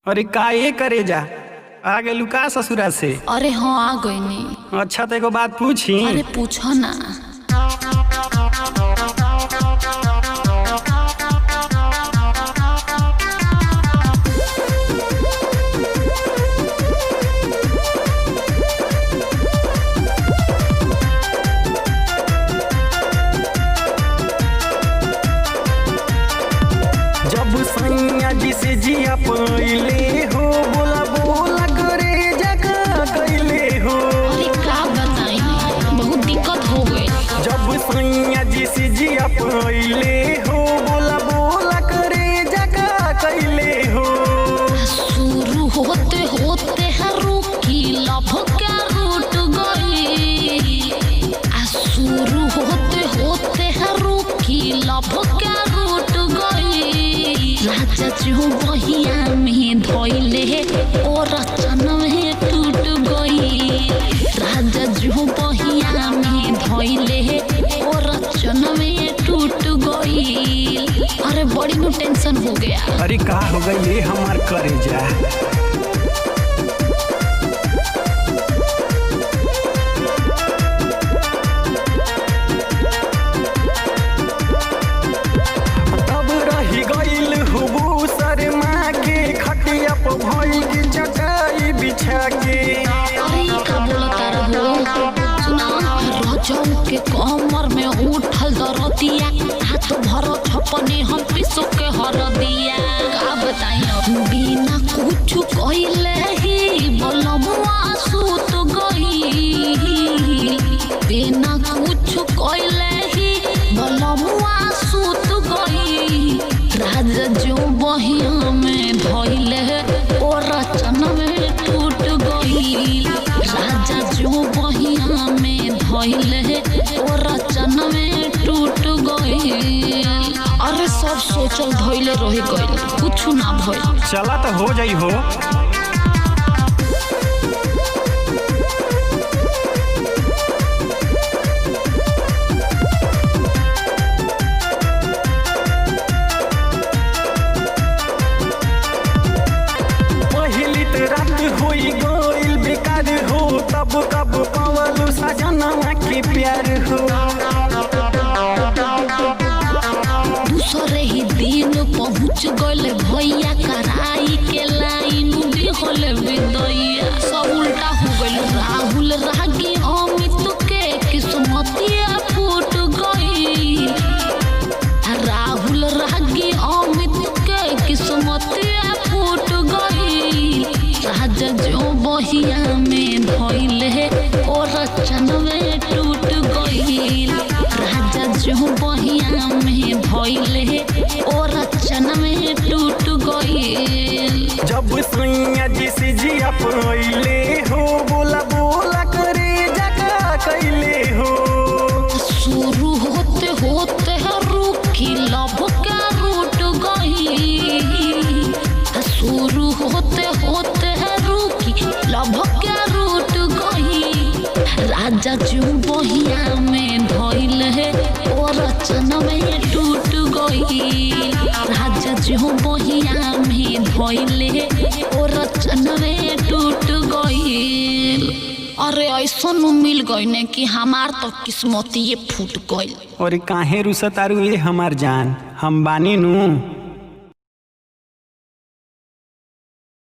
अरे का ये करे जा आ गेलू का ससुरा से? अरे हाँ आ गईनी। अच्छा तो एगो बात पूछी? अरे पूछो ना। जब सैया जी से जिया पहिले हो बोला बोला करे जगह कैले हो। अरे का बताई बहुत दिक्कत हो गई। जब सैया जी से जिया पहिले हो बोला बोला करे जगह कैले हो। शुरू होते होते रुकी लभ का रूट गई। शुरू होते होते रुकी लभ का रूट गई। राजा जो बहिया में धोइले और रचन में टूट गई। राजा जो बहिया में धोइले और रचन में टूट गई। अरे बड़ी नु टेंशन हो गया। अरे का हो गई ये हमार करे जा? तब रही गईल हुबू शर्मा के खटिया पर भई की चटाई बिछा के। अरे का बोलता रहो सुना। रजौ के कमर में उठल दरदिया हाथ भर छपने हम पिसो के हर दिया। का बताई बिना कुछ कइले ही बलमुआ सूत गई। बिना कुछ कइले ही बलमुआ सूत गई। राजा जो बहिया में धइले और रचन में टूट गई। राजा जो बहिया में धइले और रचन में टूट गई। अरे सब सोचल धइले रह गइल कुछ ना भइल। चला तो हो जाई हो। पहली तो रात होई गइल बेकार हो तब कब पवलू सजनवा के प्यार हो। दूसरे ही दिन पहुँच गए भैया कराई के लाइन भी होले विदैया। सब उल्टा हो गइल। राहुल रागी अमित के किस्मतिया फूट गई। राहुल रागी अमित के किस्मतिया फूट गई। राजा जो बहिया में धइले और रचन में टूट गई। राजा जो बहिया में धइले और रचन में टूट गई। जब सैया जी से जिया पहिले हो बोला बोला करे जगह कैले हो। शुरू होते होते रुकी लभ का रूट गई। शुरू होते होते रुकी लभ का रूट गई। राजा जो बहिया में धइले और रचन में टूट गई। राजा जो बहिया में धइले और रचन में टूट गई। अरे ऐसा मिल गई ने कि हमार तो किस्मत ये फूट गई। और काहे रुसत आरू ये हमार जान हम बानी नू।